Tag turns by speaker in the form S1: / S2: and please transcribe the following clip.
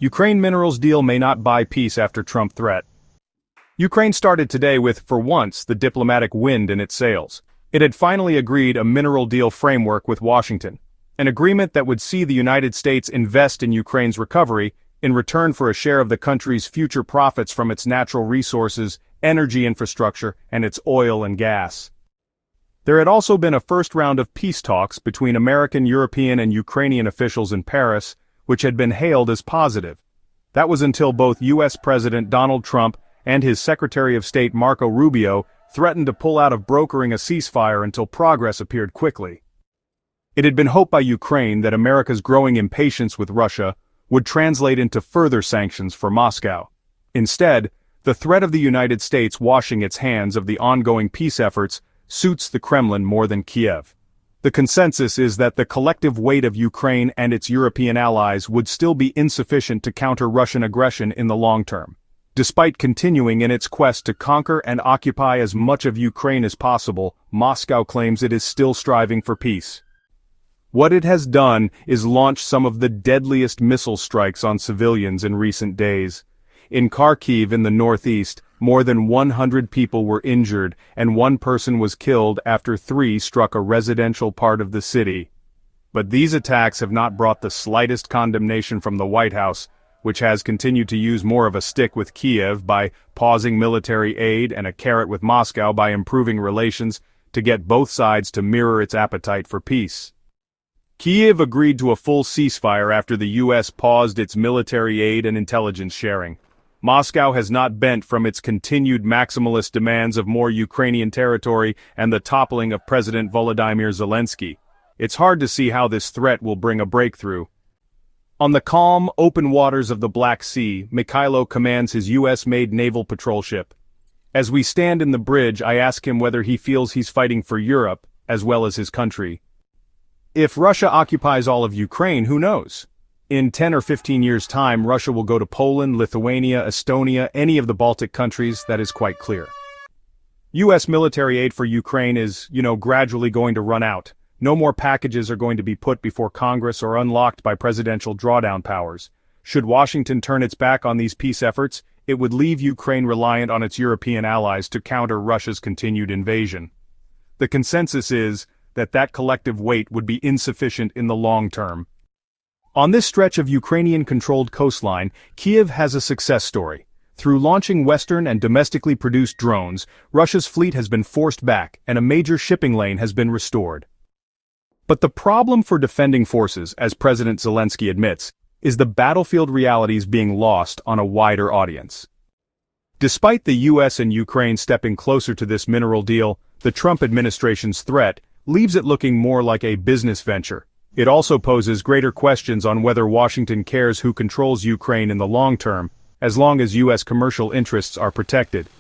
S1: Ukraine minerals deal may not buy peace after Trump threat. Ukraine started today with, for once, the diplomatic wind in its sails. It had finally agreed a mineral deal framework with Washington, an agreement that would see the United States invest in Ukraine's recovery in return for a share of the country's future profits from its natural resources, energy infrastructure, and its oil and gas. There had also been a first round of peace talks between American, European, and Ukrainian officials in Paris, which had been hailed as positive. That was until both U.S. President Donald Trump and his Secretary of State Marco Rubio threatened to pull out of brokering a ceasefire until progress appeared quickly. It had been hoped by Ukraine that America's growing impatience with Russia would translate into further sanctions for Moscow. Instead, the threat of the United States washing its hands of the ongoing peace efforts suits the Kremlin more than Kiev. The consensus is that the collective weight of Ukraine and its European allies would still be insufficient to counter Russian aggression in the long term. Despite continuing in its quest to conquer and occupy as much of Ukraine as possible, Moscow claims it is still striving for peace. What it has done is launch some of the deadliest missile strikes on civilians in recent days. In Kharkiv in the northeast, more than 100 people were injured and one person was killed after 3 struck a residential part of the city. But these attacks have not brought the slightest condemnation from the White House, which has continued to use more of a stick with Kiev by pausing military aid and a carrot with Moscow by improving relations to get both sides to mirror its appetite for peace. Kiev agreed to a full ceasefire after the U.S. paused its military aid and intelligence sharing. Moscow has not bent from its continued maximalist demands of more Ukrainian territory and the toppling of President Volodymyr Zelensky. It's hard to see how this threat will bring a breakthrough. On the calm, open waters of the Black Sea, Mykhailo commands his U.S.-made naval patrol ship. As we stand in the bridge, I ask him whether he feels he's fighting for Europe, as well as his country. If Russia occupies all of Ukraine, who knows? In 10 or 15 years' time, Russia will go to Poland, Lithuania, Estonia, any of the Baltic countries, that is quite clear. U.S. military aid for Ukraine is, gradually going to run out. No more packages are going to be put before Congress or unlocked by presidential drawdown powers. Should Washington turn its back on these peace efforts, it would leave Ukraine reliant on its European allies to counter Russia's continued invasion. The consensus is that collective weight would be insufficient in the long term. On this stretch of Ukrainian-controlled coastline, Kiev has a success story. Through launching Western and domestically produced drones, Russia's fleet has been forced back and a major shipping lane has been restored. But the problem for defending forces, as President Zelensky admits, is the battlefield realities being lost on a wider audience. Despite the U.S. and Ukraine stepping closer to this mineral deal, the Trump administration's threat leaves it looking more like a business venture. It also poses greater questions on whether Washington cares who controls Ukraine in the long term, as long as U.S. commercial interests are protected.